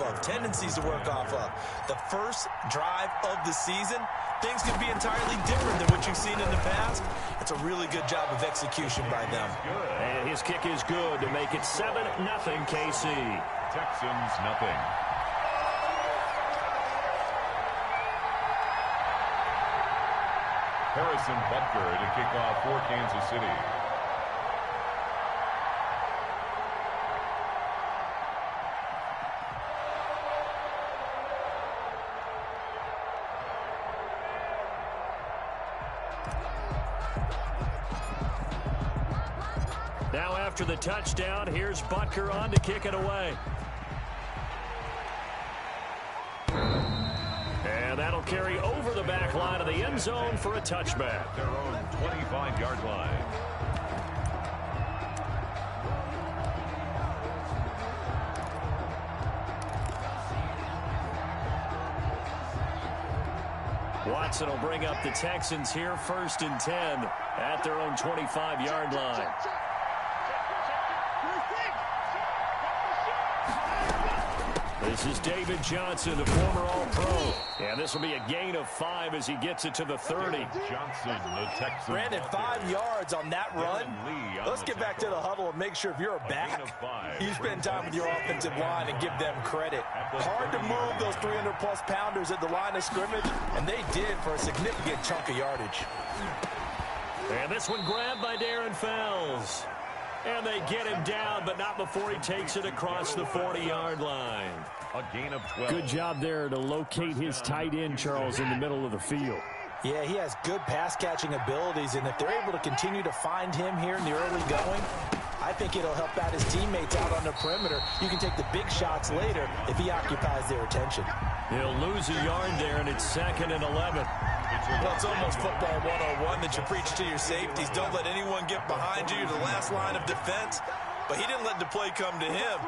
off of, tendencies to work off of. The first drive of the season, things could be entirely different than what you've seen in the past. It's a really good job of execution by them. And his kick is good to make it 7-0 KC. Texans nothing. Harrison Butker to kick off for Kansas City. Now after the touchdown, here's Butker on to kick it away. And that'll carry over the back line of the end zone for a touchback. Their own 25-yard line. Watson will bring up the Texans here, 1st and 10 at their own 25-yard line. This is David Johnson, the former All-Pro. And this will be a gain of 5 as he gets it to the 30. Johnson, the Texans. Brandon, 5 yards on that run. Let's get back to the huddle and make sure if you're a back, you spend time with your offensive line and give them credit. Hard to move those 300-plus pounders at the line of scrimmage, and they did for a significant chunk of yardage. And this one grabbed by Darren Fells. And they get him down, but not before he takes it across the 40-yard line. A gain of 12. Good job there to locate his tight end, Charles, in the middle of the field. Yeah, he has good pass-catching abilities, and if they're able to continue to find him here in the early going, I think it'll help out his teammates out on the perimeter. You can take the big shots later if he occupies their attention. He'll lose a yard there, and it's 2nd and 11. Well, it's almost football 101 that you preach to your safeties. Don't let anyone get behind you, the last line of defense. But he didn't let the play come to him.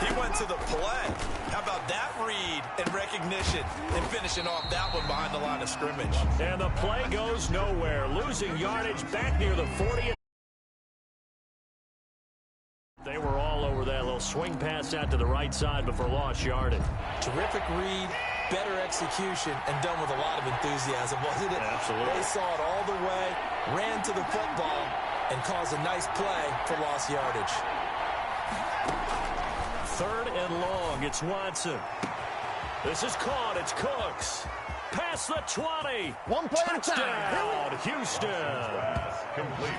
He went to the play. How about that read and recognition and finishing off that one behind the line of scrimmage? And the play goes nowhere. Losing yardage back near the 40. They were all over that little swing pass out to the right side before lost yardage. Terrific read, better execution, and done with a lot of enthusiasm, wasn't it? Absolutely. They saw it all the way, ran to the football, and caused a nice play for lost yardage. 3rd and long. It's Watson. This is caught. It's Cooks. Past the 20. One play at a Touchdown, Houston.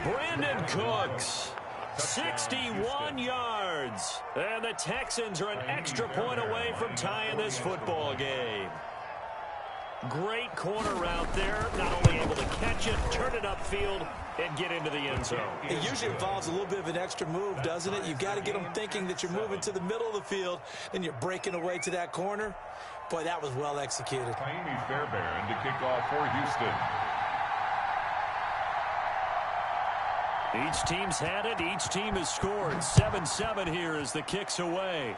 Brandon Cooks. 61 yards. And the Texans are an extra point away from tying this football game. Great corner route there. Not only able to catch it, turn it upfield, and get into the end zone. It usually involves a little bit of an extra move, doesn't it? You've got to get them thinking that you're moving to the middle of the field, and you're breaking away to that corner. Boy, that was well executed. Jaime Fairbairn to kick off for Houston. Each team's had it. Each team has scored. 7-7 here as the kick's away.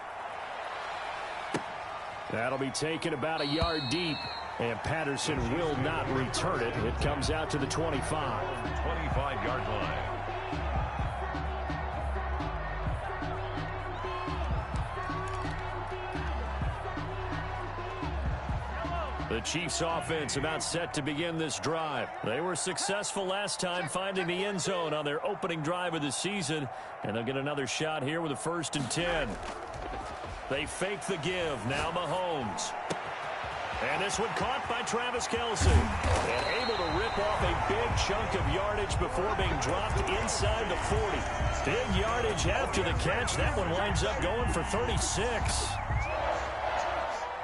That'll be taken about a yard deep. And Patterson will not return it. It comes out to the 25. 25-yard line. The Chiefs offense about set to begin this drive. They were successful last time finding the end zone on their opening drive of the season. And they'll get another shot here with a 1st and 10. They fake the give. Now Mahomes. And this one caught by Travis Kelce. And able to rip off a big chunk of yardage before being dropped inside the 40. Big yardage after the catch. That one winds up going for 36.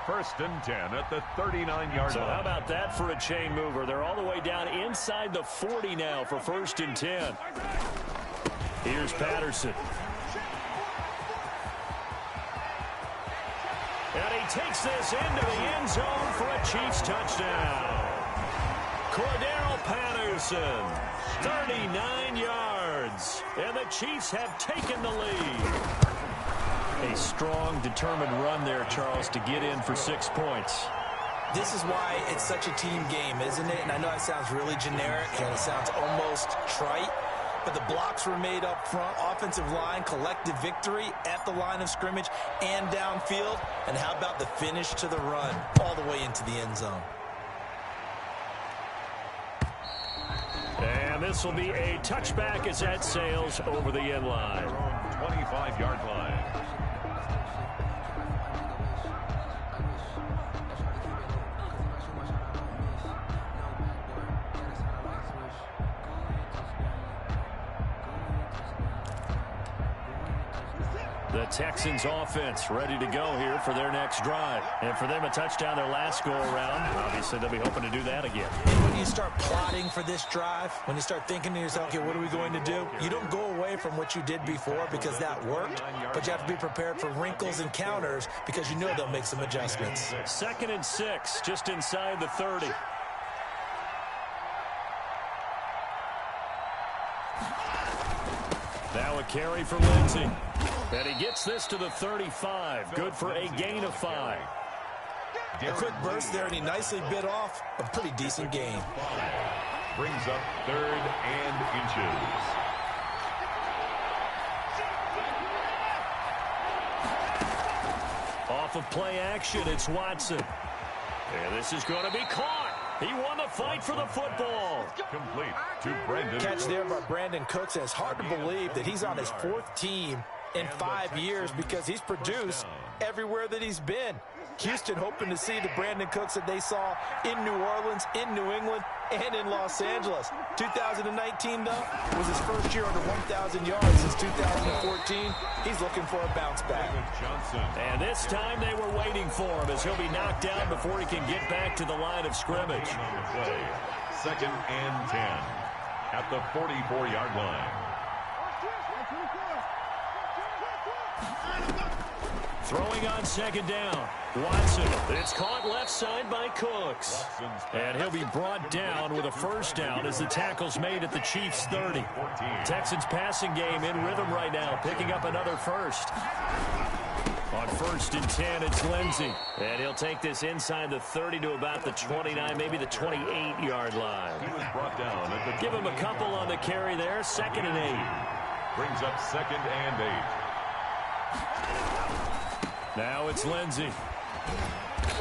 1st and 10 at the 39-yard line. So how about that for a chain mover? They're all the way down inside the 40 now for 1st and 10. Here's Patterson. And he takes this into the end zone for a Chiefs touchdown. Cordero Patterson, 39 yards. And the Chiefs have taken the lead. A strong, determined run there, Charles, to get in for 6 points. This is why it's such a team game, isn't it? And I know it sounds really generic and it sounds almost trite, but the blocks were made up front. Offensive line, collective victory at the line of scrimmage and downfield. And how about the finish to the run all the way into the end zone? And this will be a touchback as that sails over the end line. 25-yard line. The Texans offense ready to go here for their next drive. And for them, a touchdown their last go-around. Obviously, they'll be hoping to do that again. And when you start plotting for this drive, when you start thinking to yourself, okay, what are we going to do? You don't go away from what you did before because that worked, but you have to be prepared for wrinkles and counters because you know they'll make some adjustments. 2nd and 6, just inside the 30. Now a carry for Lindsey. And he gets this to the 35. Good for a gain of 5. A quick burst there, and he nicely bit off a pretty decent gain. Brings up 3rd and inches. Off of play action, it's Watson. And this is going to be caught. He won the fight for the football. Complete to Brandon. Catch there by Brandon Cooks, and it's hard to believe that he's on his 4th team in 5 years because he's produced everywhere that he's been. Houston hoping to see the Brandon Cooks that they saw in New Orleans, in New England, and in Los Angeles. 2019, though, was his first year under 1,000 yards since 2014. He's looking for a bounce back. And this time they were waiting for him as he'll be knocked down before he can get back to the line of scrimmage. 2nd and 10 at the 44-yard line. Throwing on 2nd down. Watson. It's caught left side by Cooks. And he'll be brought down with a first down as the tackle's made at the Chiefs' 30. Texans passing game in rhythm right now, picking up another first. On 1st and 10, it's Lindsey. And he'll take this inside the 30 to about the 29, maybe the 28-yard line. He was brought down at the Give him a couple on the carry there. 2nd and 8. Brings up 2nd and 8. Now it's Lindsey.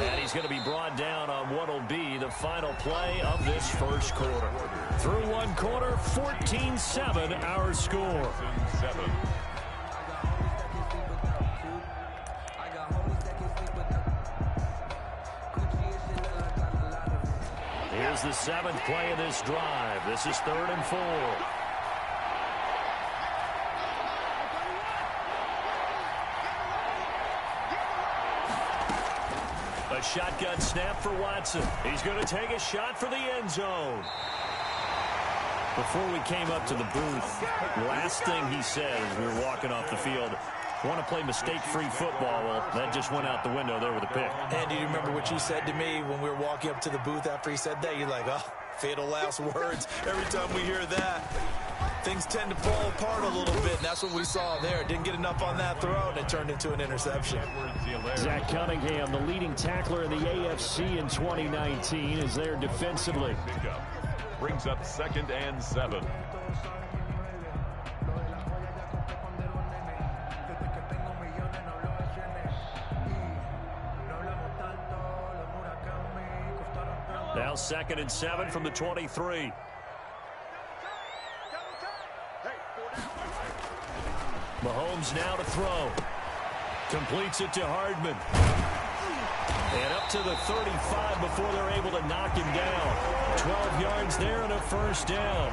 And he's going to be brought down on what will be the final play of this first quarter. Through one quarter, 14-7 our score. 7. Here's the 7th play of this drive. This is 3rd and 4. A shotgun snap for Watson. He's going to take a shot for the end zone. Before we came up to the booth, last thing he said as we were walking off the field, want to play mistake-free football. Well, that just went out the window there with a pick. And do you remember what you said to me when we were walking up to the booth after he said that? You're like, oh, fatal last words. Every time we hear that, things tend to fall apart a little bit, and that's what we saw there. Didn't get enough on that throw, and it turned into an interception. Zach Cunningham, the leading tackler in the AFC in 2019, is there defensively. Brings up 2nd and 7. Now 2nd and 7 from the 23. Mahomes now to throw. Completes it to Hardman. And up to the 35 before they're able to knock him down. 12 yards there and a first down.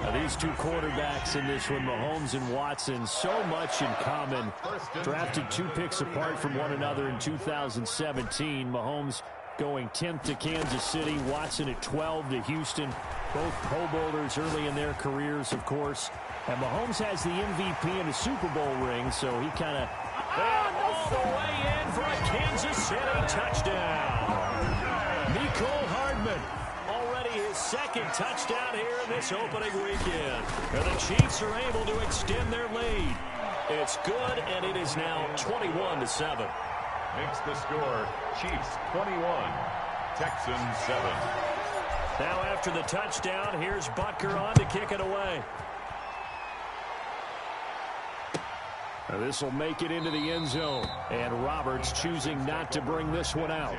Now these two quarterbacks in this one, Mahomes and Watson, so much in common. Drafted 2 picks apart from one another in 2017. Mahomes going 10th to Kansas City. Watson at 12 to Houston. Both Pro Bowlers early in their careers, of course. And Mahomes has the MVP and a Super Bowl ring, so he kind of all the way in for a Kansas City touchdown. Mecole Hardman, already his 2nd touchdown here in this opening weekend. And the Chiefs are able to extend their lead. It's good, and it is now 21-7. Makes the score Chiefs 21, Texans 7. Now after the touchdown, here's Butker on to kick it away. This will make it into the end zone. And Roberts choosing not to bring this one out.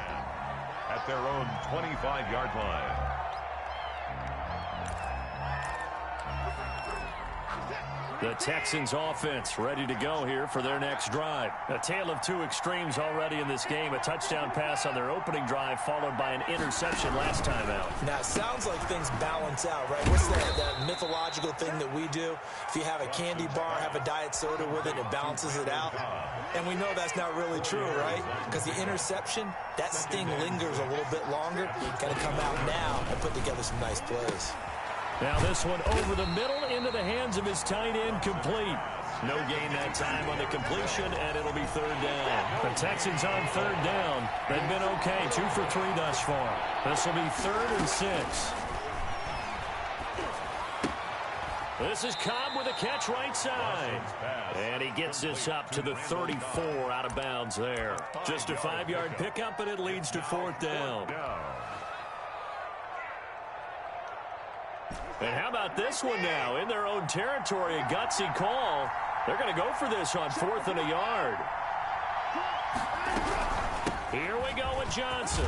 At their own 25-yard line. The Texans offense ready to go here for their next drive. A tale of two extremes already in this game. A touchdown pass on their opening drive followed by an interception last time out. Now, it sounds like things balance out, right? What's that mythological thing that we do? If you have a candy bar, have a diet soda with it, it balances it out. And we know that's not really true, right? Because the interception, that sting lingers a little bit longer. Got to come out now and put together some nice plays. Now this one over the middle into the hands of his tight end, complete. No gain that time on the completion, and it'll be third down. The Texans on third down. They've been okay, 2 for 3 thus far. This will be 3rd and 6. This is Cobb with a catch right side. And he gets this up to the 34 out of bounds there. Just a 5-yard pickup, and it leads to 4th down. And how about this one now? In their own territory, a gutsy call. They're going to go for this on 4th and a yard. Here we go with Johnson.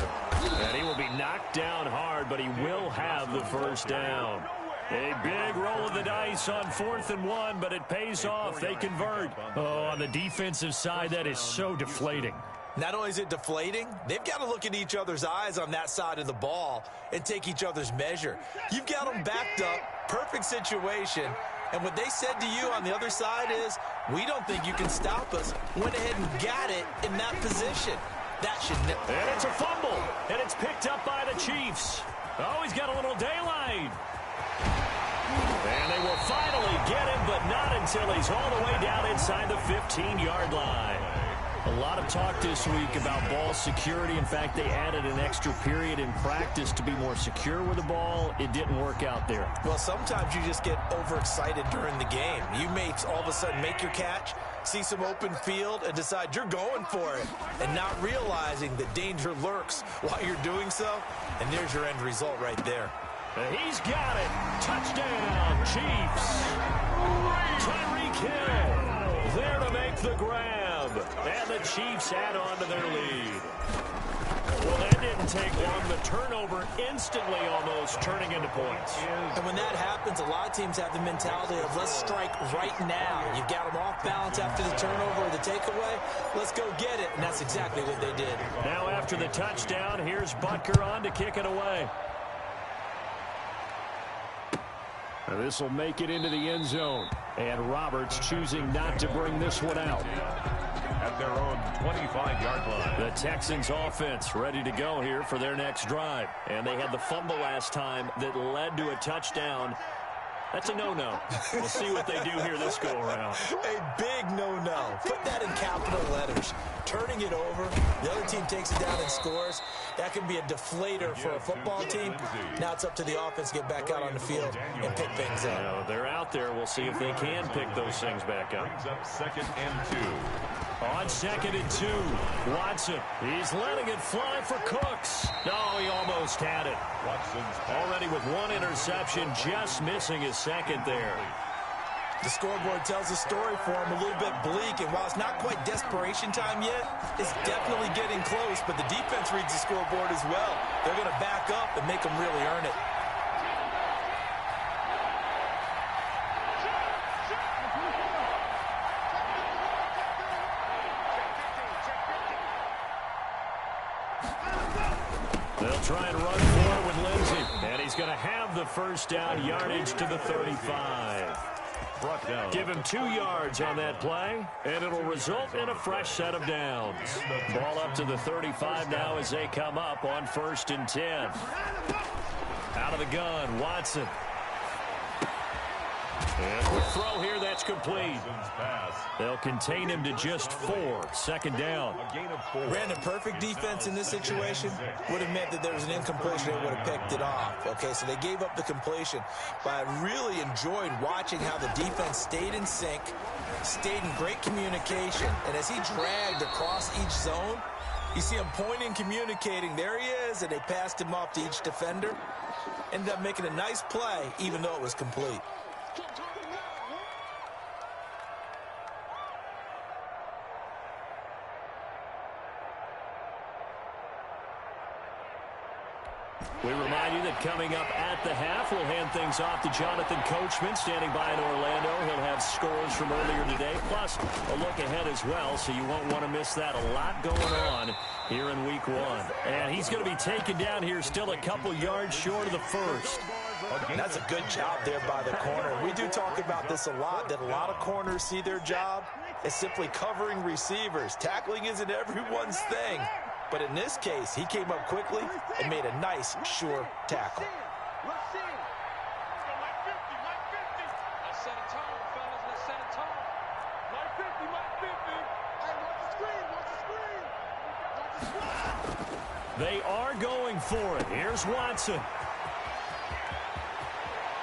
And he will be knocked down hard, but he will have the first down. A big roll of the dice on 4th and 1, but it pays off. They convert. Oh, on the defensive side, that is so deflating. Not only is it deflating, they've got to look at each other's eyes on that side of the ball and take each other's measure. You've got them backed up, perfect situation, and what they said to you on the other side is, we don't think you can stop us. Went ahead and got it in that position. That should never. And it's a fumble, and it's picked up by the Chiefs. Oh, he's got a little daylight. And they will finally get him, but not until he's all the way down inside the 15-yard line. A lot of talk this week about ball security. In fact, they added an extra period in practice to be more secure with the ball. It didn't work out there. Well, sometimes you just get overexcited during the game. You may all of a sudden make your catch, see some open field, and decide you're going for it, and not realizing that danger lurks while you're doing so. And there's your end result right there. He's got it. Touchdown, Chiefs. Tyreek Hill there to make the grab. And the Chiefs add on to their lead. Well, that didn't take long. The turnover instantly almost turning into points. And when that happens, a lot of teams have the mentality of let's strike right now. You've got them off balance after the turnover or the takeaway. Let's go get it. And that's exactly what they did. Now after the touchdown, here's Butker on to kick it away. And this will make it into the end zone. And Roberts choosing not to bring this one out. At their own 25-yard line. The Texans offense ready to go here for their next drive. And they had the fumble last time that led to a touchdown. That's a no-no. We'll see what they do here this go-around. A big no-no. Put that in capital letters. Turning it over, the other team takes it down and scores. That can be a deflator for a football team. Now it's up to the offense to get back out on the field and pick things up. You know, they're out there. We'll see if they can pick those things back up. Brings up 2nd and 2. On 2nd and 2, Watson. He's letting it fly for Cooks. No, he almost had it. Watson's already with one interception, just missing his second there. The scoreboard tells a story for him, a little bit bleak, and while it's not quite desperation time yet, it's definitely getting close, but the defense reads the scoreboard as well. They're going to back up and make them really earn it. They'll try and run for it with Lindsey, and he's going to have the first down, yardage to the 35. Give him 2 yards on that play, and it'll result in a fresh set of downs. Ball up to the 35 now as they come up on 1st and 10. Out of the gun, Watson. And quick throw here, that's complete. They'll contain him to just 4. 2nd down. Brandon, perfect defense in this situation would have meant that there was an incompletion and would have picked it off. Okay, so they gave up the completion. But I really enjoyed watching how the defense stayed in sync, stayed in great communication. And as he dragged across each zone, you see him pointing, communicating. There he is, and they passed him off to each defender. Ended up making a nice play, even though it was complete. We remind you that coming up at the half, we'll hand things off to Jonathan Coachman, standing by in Orlando. He'll have scores from earlier today, plus a look ahead as well, so you won't want to miss that. A lot going on here in Week 1. And he's going to be taken down here still a couple yards short of the first. That's a good job there by the corner. We do talk about this a lot, that a lot of corners see their job as simply covering receivers. Tackling isn't everyone's thing. But in this case, he came up quickly and made a nice, sure tackle. They are going for it. Here's Watson.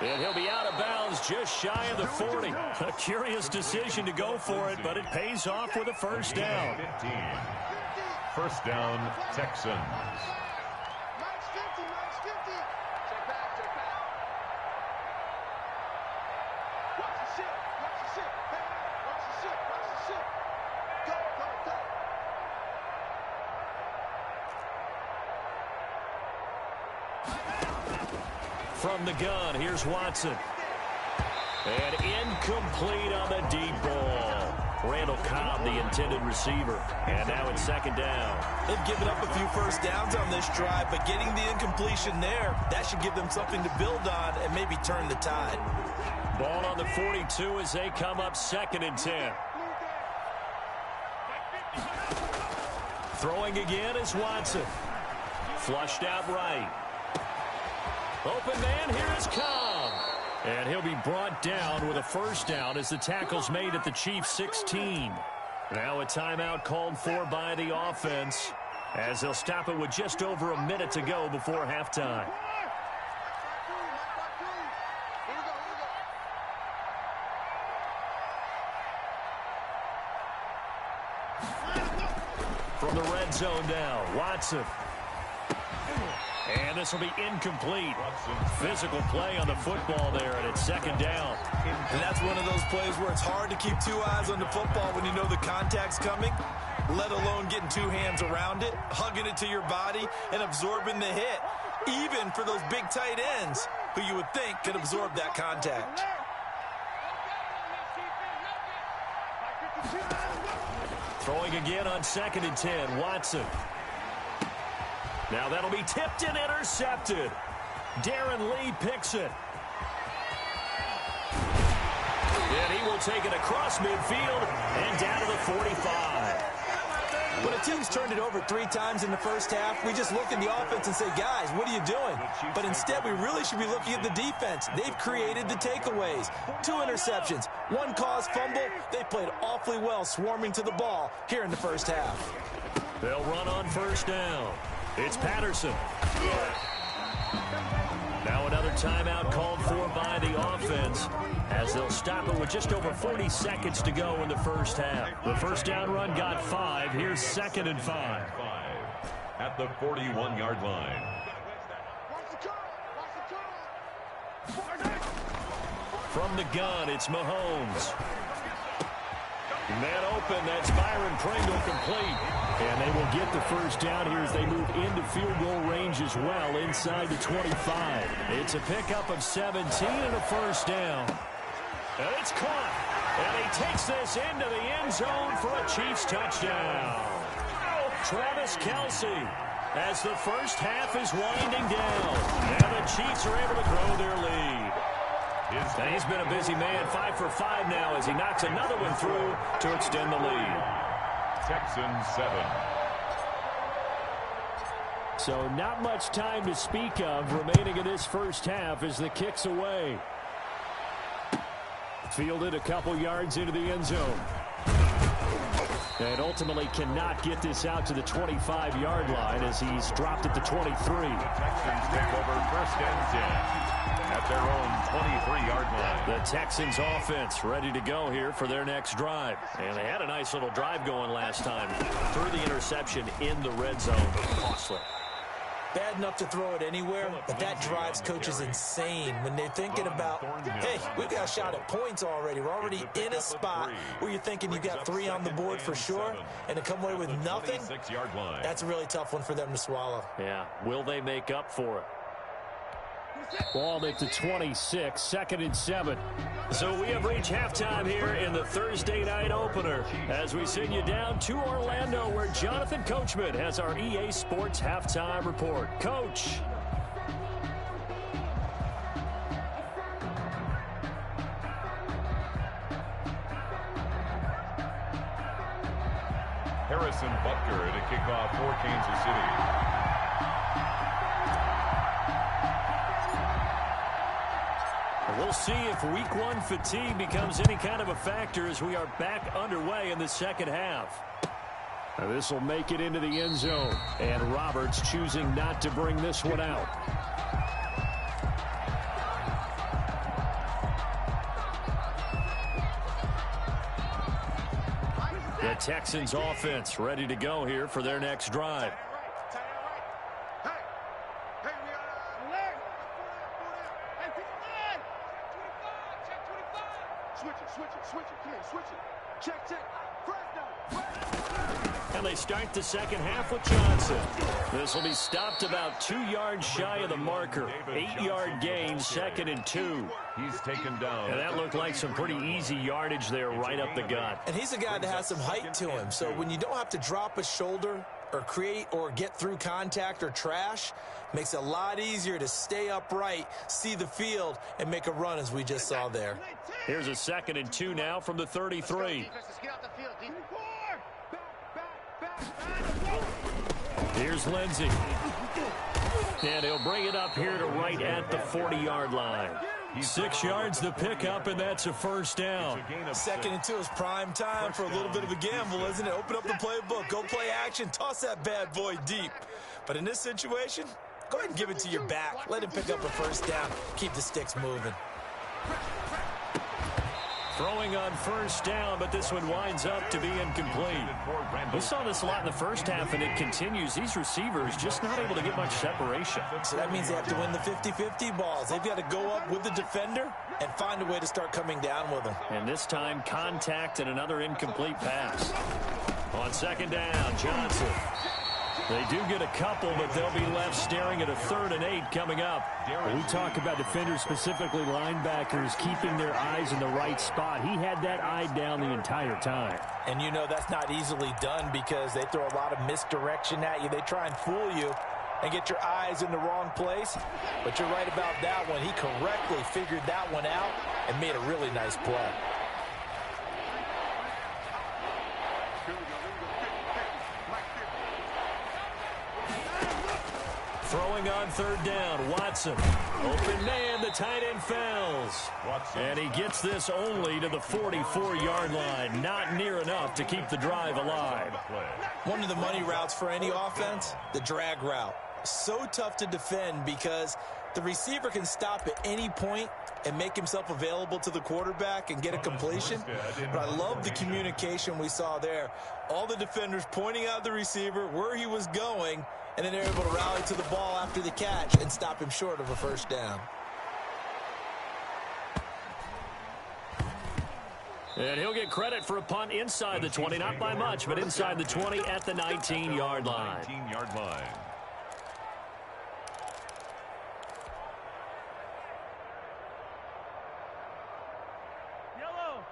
And he'll be out of bounds just shy of the 40. A curious decision to go for it, but it pays off with a first down. 15. First down, Texans. From the gun, here's Watson. And incomplete on the deep ball. Randall Cobb, the intended receiver. And now it's second down. They've given up a few first downs on this drive, but getting the incompletion there, that should give them something to build on and maybe turn the tide. Ball on the 42 as they come up 2nd and 10. Throwing again is Watson. Flushed out right. Open man, here is Cobb. And he'll be brought down with a first down as the tackle's made at the Chiefs' 16. Now a timeout called for by the offense as they'll stop it with just over a minute to go before halftime. From the red zone now, Watson. And this will be incomplete. Physical play on the football there, and it's second down. And that's one of those plays where it's hard to keep two eyes on the football when you know the contact's coming, let alone getting two hands around it, hugging it to your body, and absorbing the hit, even for those big tight ends who you would think could absorb that contact. Throwing again on 2nd and 10, Watson. Now that'll be tipped and intercepted. Darren Lee picks it. And he will take it across midfield and down to the 45. When a team's turned it over 3 times in the first half, we just look at the offense and say, guys, what are you doing? But instead, we really should be looking at the defense. They've created the takeaways. 2 interceptions, 1 caused fumble. They played awfully well swarming to the ball here in the first half. They'll run on first down. It's Patterson. Now another timeout called for by the offense as they'll stop it with just over 40 seconds to go in the first half. The first down run got 5. Here's 2nd and 5. At the 41-yard line. From the gun, it's Mahomes. Man open, that's Byron Pringle complete. And they will get the first down here as they move into field goal range as well inside the 25. It's a pickup of 17 and a first down. And it's caught. And he takes this into the end zone for a Chiefs touchdown. Travis Kelce as the first half is winding down. Now the Chiefs are able to grow their lead. And he's been a busy man, 5 for 5 now as he knocks another one through to extend the lead. Texans 7. So not much time to speak of remaining in this first half as the kick's away. Fielded a couple yards into the end zone. And ultimately cannot get this out to the 25-yard line as he's dropped at the 23. The Texans take over 1st and 10. At their own 23-yard line. The Texans offense ready to go here for their next drive. And they had a nice little drive going last time. Threw the interception in the red zone. Costly. bad enough to throw it anywhere, but that drives coaches insane when they're thinking about, hey, we've got a shot at points already. We're already in a spot where you're thinking you've got 3 on the board for sure, and to come away with nothing, that's a really tough one for them to swallow. Yeah, will they make up for it? Ball at the 26, 2nd and 7. So we have reached halftime here in the Thursday night opener as we send you down to Orlando where Jonathan Coachman has our EA Sports halftime report. Coach. Harrison Butker to kick off for Kansas City. We'll see if week 1 fatigue becomes any kind of a factor as we are back underway in the second half. This will make it into the end zone, and Roberts choosing not to bring this one out. The Texans offense ready to go here for their next drive. And they start the second half with Johnson. This will be stopped about 2 yards shy of the marker. 8-yard gain, 2nd and 2. He's taken down. And that looked like some pretty easy yardage there right up the gut. And he's a guy that has some height to him. So when you don't have to drop a shoulder or create or get through contact or trash, makes it a lot easier to stay upright, see the field, and make a run as we just saw there. Here's a 2nd and 2 now from the 33. Here's Lindsey. And he'll bring it up here to right at the 40-yard line. 6 yards the pickup, and that's a first down. 2nd and 2 is prime time for a little bit of a gamble, isn't it? Open up the playbook, go play action, toss that bad boy deep. But in this situation, go ahead and give it to your back. Let him pick up a first down. Keep the sticks moving. Throwing on first down, but this one winds up to be incomplete. We saw this a lot in the first half, and it continues. These receivers just not able to get much separation. So that means they have to win the 50-50 balls. They've got to go up with the defender and find a way to start coming down with them. And this time, contact and another incomplete pass. On 2nd down, Johnson. They do get a couple, but they'll be left staring at a 3rd and 8 coming up. We talk about defenders, specifically linebackers, keeping their eyes in the right spot. He had that eye down the entire time. And you know that's not easily done because they throw a lot of misdirection at you. They try and fool you and get your eyes in the wrong place. But you're right about that one. He correctly figured that one out and made a really nice play. Throwing on 3rd down, Watson. Open man, the tight end fails. And he gets this only to the 44-yard line. Not near enough to keep the drive alive. One of the money routes for any offense, the drag route. So tough to defend because the receiver can stop at any point and make himself available to the quarterback and get a completion. But I love the communication we saw there. All the defenders pointing out the receiver, where he was going, and then they're able to rally to the ball after the catch and stop him short of a first down. And he'll get credit for a punt inside the 20, not by much, but inside the 20 at the 19-yard line. 19-yard line.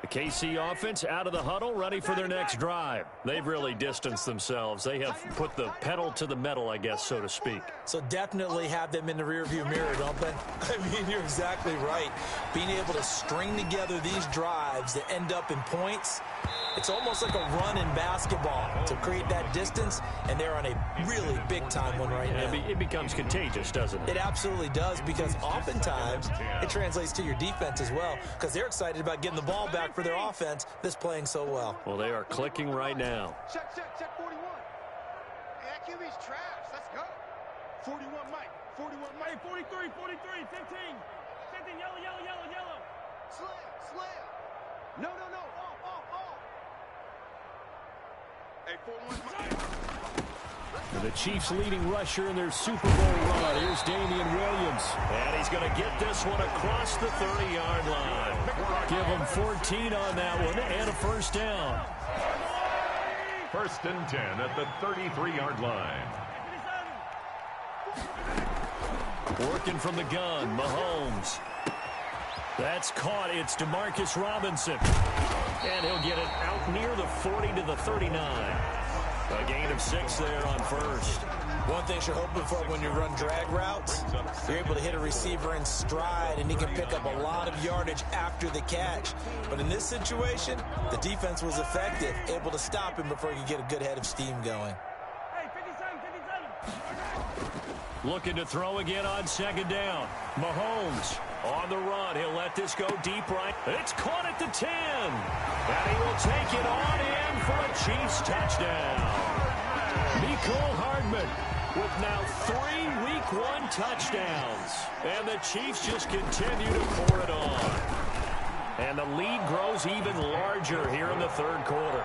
The KC offense out of the huddle, ready for their next drive. They've really distanced themselves. They have put the pedal to the metal, I guess, so to speak. So definitely have them in the rearview mirror, don't they? I mean, you're exactly right. Being able to string together these drives that end up in points, it's almost like a run in basketball to create that distance, and they're on a really big-time one right now. It becomes contagious, doesn't it? It absolutely does, because oftentimes it translates to your defense as well, because they're excited about getting the ball back for their offense that's playing so well. Well, they are clicking right now. Check 41. Hey, that QB's trash. Let's go. 41 Mike. 41 Mike. 43, 15. 15, yellow. Slam. No. All. Hey, 41 Mike. Let's The Chiefs' leading rusher in their Super Bowl run. Here's Damian Williams. And he's going to get this one across the 30-yard line. Give him 14 on that one and a first down. 1st and 10 at the 33-yard line. Working from the gun, Mahomes. That's caught. It's Demarcus Robinson. And he'll get it out near the 40 to the 39. A gain of 6 there on first. One thing you're hoping for when you run drag routes, you're able to hit a receiver in stride, and he can pick up a lot of yardage after the catch. But in this situation, the defense was effective, able to stop him before he could get a good head of steam going. Looking to throw again on 2nd down. Mahomes on the run. He'll let this go deep right. It's caught at the 10. And he will take it on in for a Chiefs touchdown. Mecole Hardman with now 3 Week 1 touchdowns. And the Chiefs just continue to pour it on. And the lead grows even larger here in the 3rd quarter.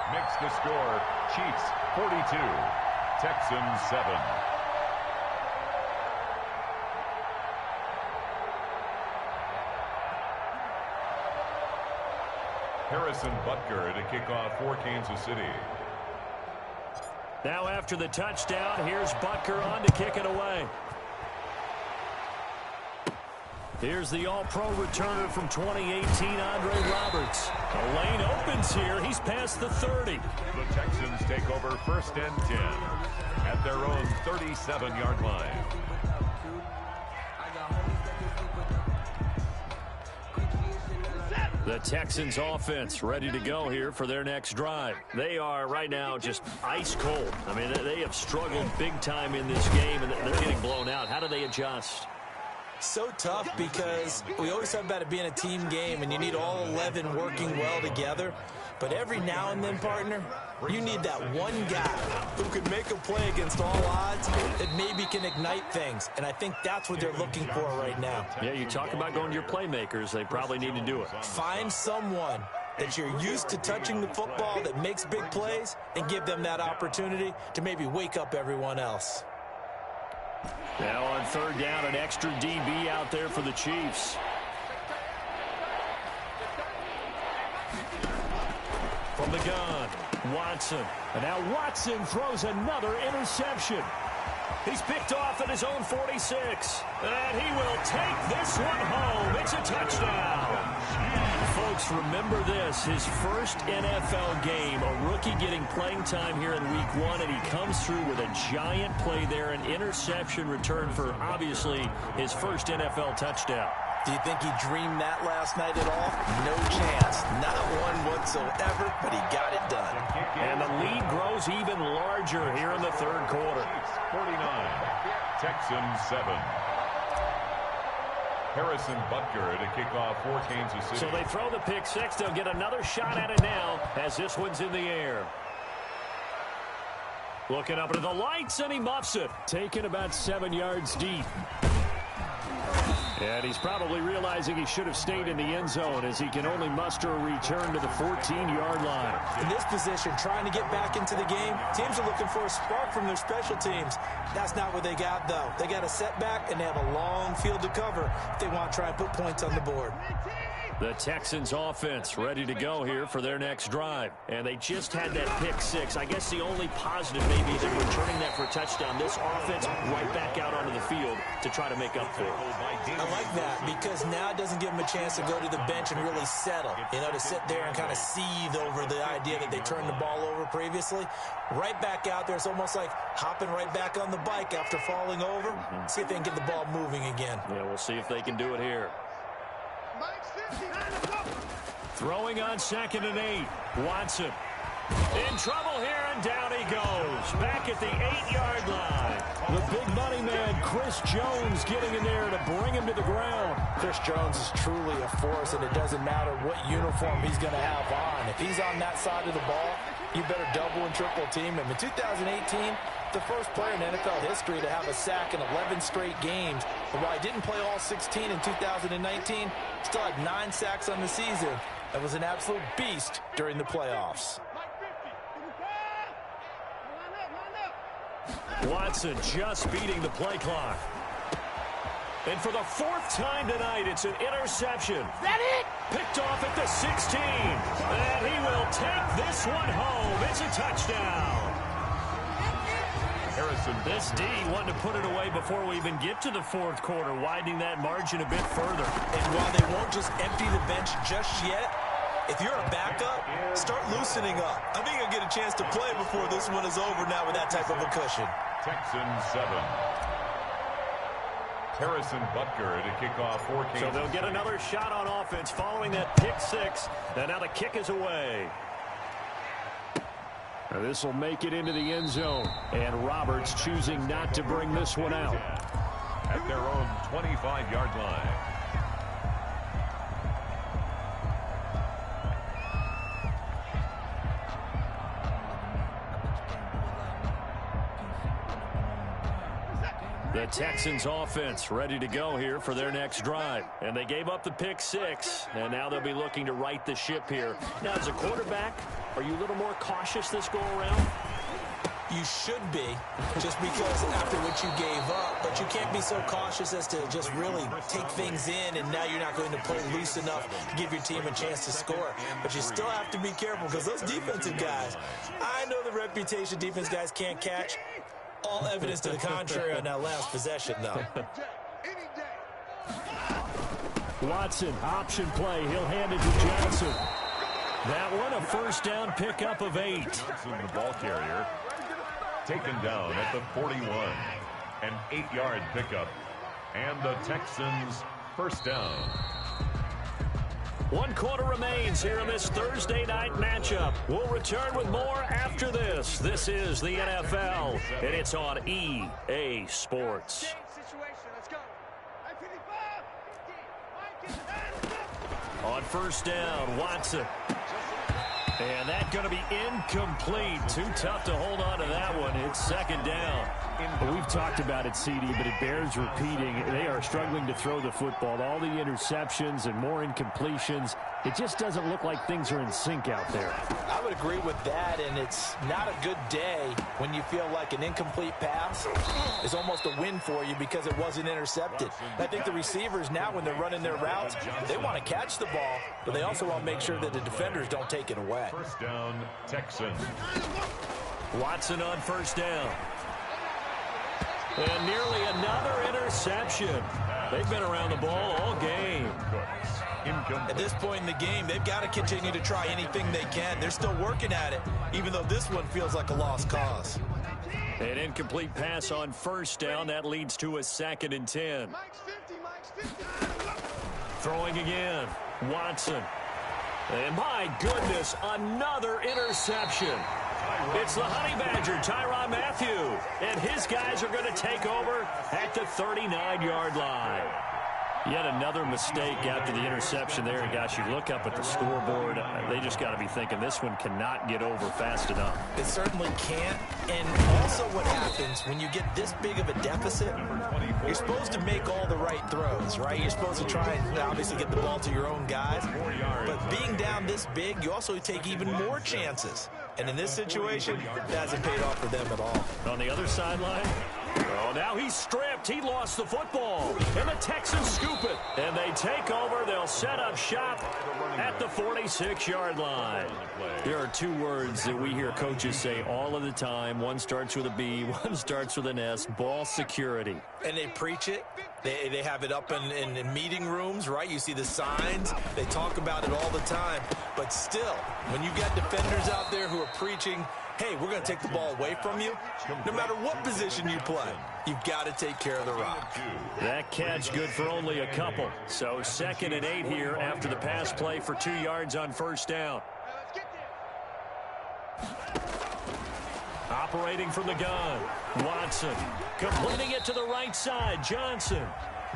Makes the score Chiefs 42, Texans 7. Harrison Butker to kick off for Kansas City. Now after the touchdown, here's Butker on to kick it away. Here's the All-Pro returner from 2018, Andre Roberts. The lane opens here. He's past the 30. The Texans take over 1st and 10 at their own 37-yard line. The Texans offense ready to go here for their next drive. They are right now just ice cold. I mean, they have struggled big time in this game, and they're getting blown out. How do they adjust? So tough because we always talk about it being a team game, and you need all 11 working well together. But every now and then, partner, you need that one guy who can make a play against all odds that maybe can ignite things. And I think that's what they're looking for right now. Yeah, you talk about going to your playmakers. They probably need to do it. Find someone that you're used to touching the football that makes big plays and give them that opportunity to maybe wake up everyone else. Now on 3rd down, an extra DB out there for the Chiefs. From the gun, Watson. And now Watson throws another interception. He's picked off at his own 46. And he will take this one home. It's a touchdown. Folks, remember this. His first NFL game, a rookie getting playing time here in Week 1, and he comes through with a giant play there, an interception return for, obviously, his first NFL touchdown. Do you think he dreamed that last night at all? No chance. Not one whatsoever, but he got it done. And the lead grows even larger here in the 3rd quarter. 49, Texans 7. Harrison Butker to kick off for Kansas City. So they throw the pick 6. They'll get another shot at it now as this one's in the air. Looking up into the lights, and he muffs it. Taken about 7 yards deep. And he's probably realizing he should have stayed in the end zone as he can only muster a return to the 14-yard line. In this position, trying to get back into the game, teams are looking for a spark from their special teams. That's not what they got, though. They got a setback, and they have a long field to cover if they want to try and put points on the board. The Texans offense ready to go here for their next drive. And they just had that pick 6. I guess the only positive maybe is they're returning that for a touchdown. This offense right back out onto the field to try to make up for it. I like that because now it doesn't give them a chance to go to the bench and really settle. You know, to sit there and kind of seethe over the idea that they turned the ball over previously. Right back out there. It's almost like hopping right back on the bike after falling over. See if they can get the ball moving again. Yeah, we'll see if they can do it here. Throwing on 2nd and 8. Watson in trouble here, and down he goes. Back at the 8-yard line. The big money man, Chris Jones, getting in there to bring him to the ground. Chris Jones is truly a force, and it doesn't matter what uniform he's going to have on. If he's on that side of the ball, you better double and triple team him. In 2018, the first player in NFL history to have a sack in 11 straight games. And while he didn't play all 16 in 2019, still had 9 sacks on the season. That was an absolute beast during the playoffs. Watson just beating the play clock. And for the 4th time tonight, it's an interception. Is that it? Picked off at the 16. And he will take this one home. It's a touchdown. Harrison. This D wanted to put it away before we even get to the 4th quarter, widening that margin a bit further. And while they won't just empty the bench just yet, if you're a backup, start loosening up. I think you'll get a chance to play before this one is over now with that type of a cushion. Texans 7. Harrison Butker to kick off for Kansas. So they'll get another shot on offense following that pick 6. And now the kick is away. This will make it into the end zone. And Roberts choosing not to bring this one out. At their own 25-yard line. The Texans offense ready to go here for their next drive. And they gave up the pick 6, and now they'll be looking to right the ship here. Now, as a quarterback, are you a little more cautious this go-around? You should be, just because after what you gave up, but you can't be so cautious as to just really take things in, and now you're not going to play loose enough to give your team a chance to score. But you still have to be careful, because those defensive guys, I know the reputation defense guys can't catch. All evidence to the contrary on that last possession, though. Watson, option play. He'll hand it to Johnson. That one, a first down pickup of 8. Johnson, the ball carrier, taken down at the 41. An 8-yard pickup. And the Texans first down. 1 quarter remains here in this Thursday night matchup. We'll return with more after this. This is the NFL, and it's on EA Sports. On first down, Watson. And that's going to be incomplete. Too tough to hold on to that one. It's 2nd down. We've talked about it, CD, but it bears repeating. They are struggling to throw the football. All the interceptions and more incompletions. It just doesn't look like things are in sync out there. I would agree with that, and it's not a good day when you feel like an incomplete pass is almost a win for you because it wasn't intercepted. I think the receivers now, when they're running their routes, they want to catch the ball, but they also want to make sure that the defenders don't take it away. First down, Texans. Watson on first down. And nearly another interception. They've been around the ball all game. At this point in the game, they've got to continue to try anything they can. They're still working at it, even though this one feels like a lost cause. An incomplete pass on first down. That leads to a 2nd and 10. Throwing again. Watson. And my goodness, another interception. It's the Honey Badger, Tyrann Mathieu. And his guys are going to take over at the 39-yard line. Yet another mistake after the interception there. And gosh, you look up at the scoreboard, they just got to be thinking this one cannot get over fast enough. It certainly can't. And also what happens when you get this big of a deficit, you're supposed to make all the right throws, right? You're supposed to try and obviously get the ball to your own guys. But being down this big, you also take even more chances. And in this situation, it hasn't paid off for them at all. On the other sideline, oh, now he's stripped. He lost the football. And the Texans scoop it. And they take over. They'll set up shop at the 46-yard line. There are 2 words that we hear coaches say all of the time. One starts with a B, one starts with an S, ball security. And they preach it. They have it up in meeting rooms, right? You see the signs. They talk about it all the time. But still, when you got defenders out there who are preaching, hey, we're going to take the ball away from you, no matter what position you play, you've got to take care of the rock. That catch good for only a couple. So 2nd and 8 here after the pass play for 2 yards on first down. Operating from the gun, Watson. Completing it to the right side, Johnson.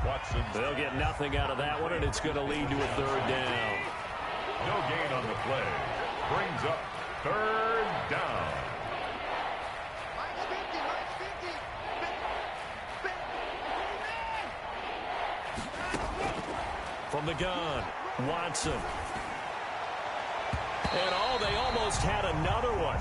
Watson. They'll get nothing out of that one, and it's going to lead to a 3rd down. No gain on the play. Brings up 3rd down. From the gun, Watson. And all they they almost had another one.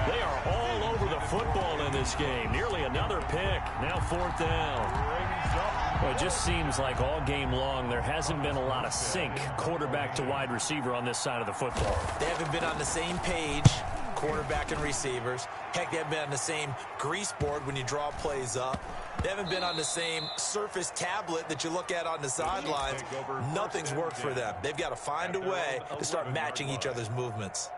They are all over the football in this game. Nearly another pick. Now 4th down. Well, it just seems like all game long there hasn't been a lot of sync quarterback to wide receiver on this side of the football. They haven't been on the same page, quarterback and receivers. Heck, they haven't been on the same grease board when you draw plays up. They haven't been on the same Surface tablet that you look at on the sidelines. Nothing's worked for them. They've got to find a way to start matching each other's movements.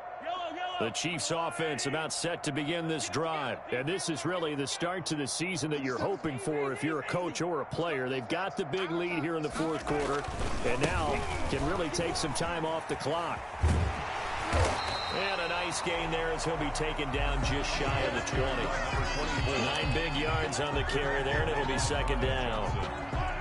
The Chiefs offense about set to begin this drive. And this is really the start to the season that you're hoping for if you're a coach or a player. They've got the big lead here in the 4th quarter and now can really take some time off the clock. And a nice gain there as he'll be taken down just shy of the 20. 9 big yards on the carry there, and it'll be 2nd down.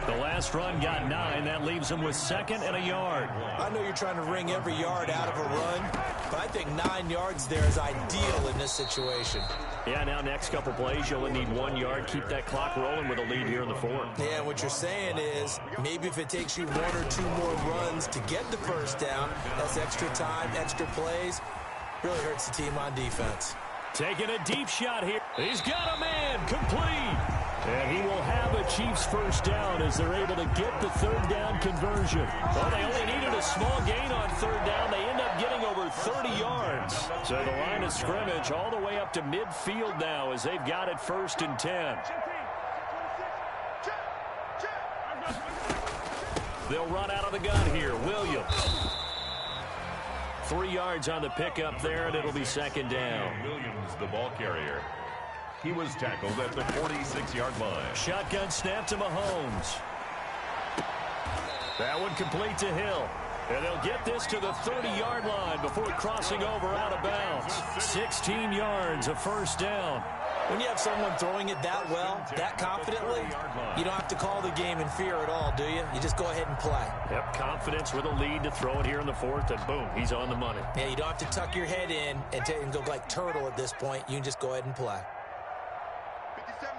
The last run got 9. That leaves him with 2nd and a yard. I know you're trying to wring every yard out of a run, but I think 9 yards there is ideal in this situation. Yeah, now next couple plays, you'll only need 1 yard. Keep that clock rolling with a lead here in the 4th. Yeah, and what you're saying is maybe if it takes you 1 or 2 more runs to get the 1st down, that's extra time, extra plays. Really hurts the team on defense. Taking a deep shot here. He's got a man. Complete. And he will have a Chiefs 1st down as they're able to get the 3rd down conversion. Well, they only needed a small gain on 3rd down. They end up getting over 30 yards. So the line of scrimmage all the way up to midfield now as they've got it 1st and 10. They'll run out of the gun here. Williams. 3 yards on the pickup there, and it'll be 2nd down. Williams, the ball carrier. He was tackled at the 46-yard line. Shotgun snap to Mahomes. That one complete to Hill. And they'll get this to the 30-yard line before crossing over out of bounds. 16 yards, a 1st down. When you have someone throwing it that well, that confidently, you don't have to call the game in fear at all, do you? You just go ahead and play. Yep, confidence with a lead to throw it here in the 4th, and boom, he's on the money. Yeah, you don't have to tuck your head in and go like turtle at this point. You can just go ahead and play. 57,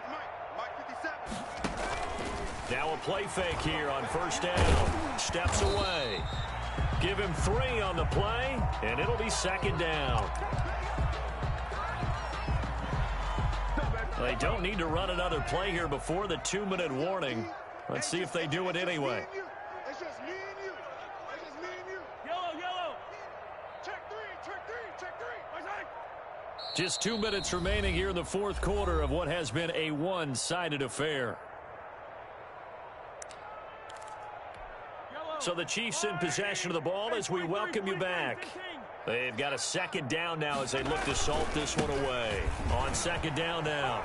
Mike 57. Now a play fake here on 1st down. Steps away. Give him 3 on the play, and it'll be 2nd down. They don't need to run another play here before the 2-minute warning. Let's see if they do it anyway. It's just me and you. It's just me and you. Yellow, yellow. Check 3, check 3, check 3. Just 2 minutes remaining here in the 4th quarter of what has been a one-sided affair. So the Chiefs in possession of the ball as we welcome you back. They've got a 2nd down now as they look to salt this one away. On 2nd down now,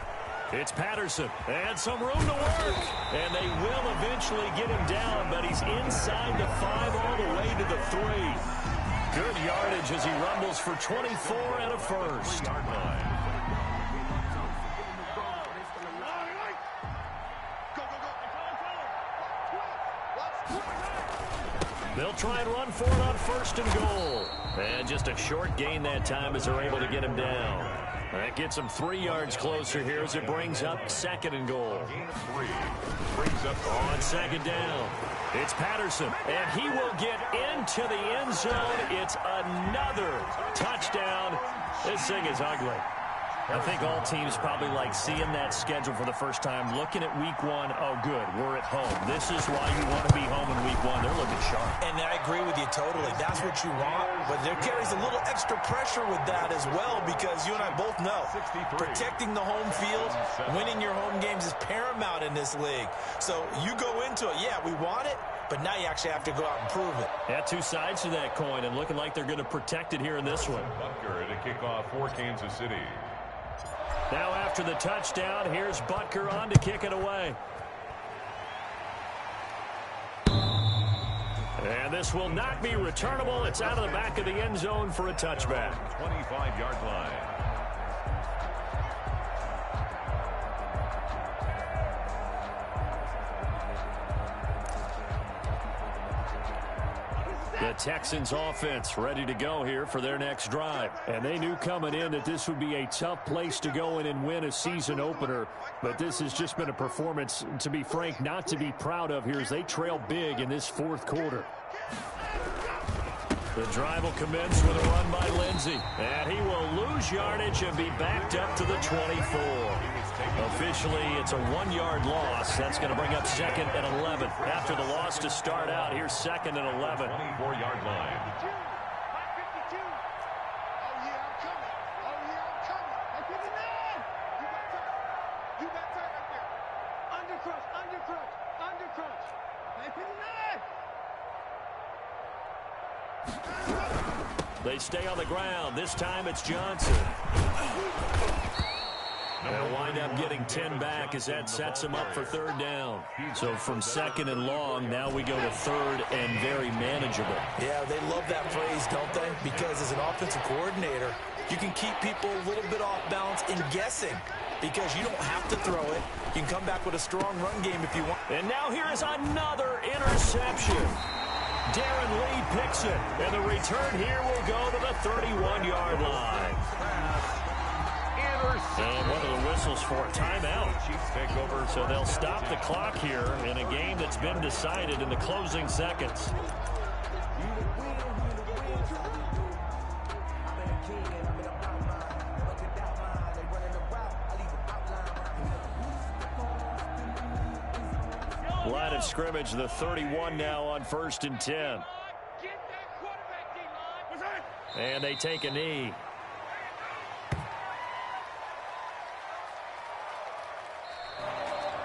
it's Patterson. And some room to work. And they will eventually get him down, but he's inside the 5 all the way to the 3. Good yardage as he rumbles for 24 and a 1st. They'll try and run for it on 1st and goal. And just a short gain that time as they're able to get him down. That gets him 3 yards closer here as it brings up 2nd and goal. Brings up on 2nd down. It's Patterson, and he will get into the end zone. It's another touchdown. This thing is ugly. I think all teams probably like seeing that schedule for the first time, looking at week 1. Oh, good, we're at home. This is why you want to be home in week 1. They're looking sharp. And I agree with you totally. That's what you want. But there carries a little extra pressure with that as well because you and I both know protecting the home field, winning your home games is paramount in this league. So you go into it, yeah, we want it, but now you actually have to go out and prove it. Yeah, 2 sides to that coin and looking like they're going to protect it here in this one. Butker to kick off for Kansas City. Now after the touchdown, here's Butker on to kick it away. And this will not be returnable. It's out of the back of the end zone for a touchback. 25-yard line. The Texans offense ready to go here for their next drive. And they knew coming in that this would be a tough place to go in and win a season opener. But this has just been a performance, to be frank, not to be proud of here as they trail big in this 4th quarter. The drive will commence with a run by Lindsey. And he will lose yardage and be backed up to the 24. Officially, it's a 1-yard loss. That's going to bring up 2nd and 11. After the loss to start out, here's 2nd and 11. 24-yard line. They stay on the ground. This time it's Johnson. They'll wind up getting 10 back as that sets them up for 3rd down. So from 2nd and long, now we go to 3rd and very manageable. Yeah, they love that phrase, don't they? Because as an offensive coordinator, you can keep people a little bit off balance in guessing because you don't have to throw it. You can come back with a strong run game if you want. And now here is another interception. Darren Lee picks it, and the return here will go to the 31-yard line. And one of the whistles for a timeout. So they'll stop the clock here in a game that's been decided in the closing seconds. Line of scrimmage, the 31 now on 1st and 10. And they take a knee.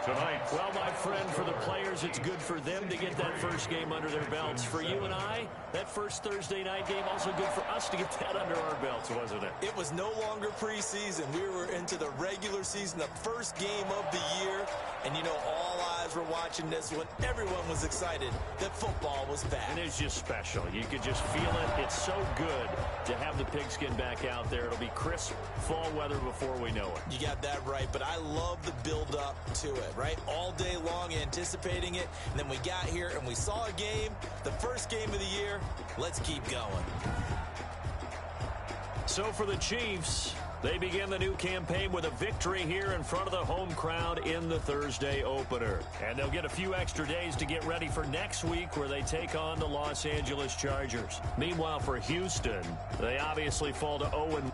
Tonight. Well, my friend, for the players, it's good for them to get that first game under their belts. For you and I, that first Thursday night game, also good for us to get that under our belts, wasn't it? It was no longer preseason. We were into the regular season, the first game of the year. And, you know, all eyes were watching this one. Everyone was excited that football was back. And it's just special. You could just feel it. It's so good to have the pigskin back out there. It'll be crisp fall weather before we know it. You got that right, but I love the build-up to it, right? All day long anticipating it, and then we got here and we saw a game, the first game of the year. Let's keep going. So for the Chiefs, they begin the new campaign with a victory here in front of the home crowd in the Thursday opener. And they'll get a few extra days to get ready for next week where they take on the Los Angeles Chargers. Meanwhile, for Houston, they obviously fall to 0-1.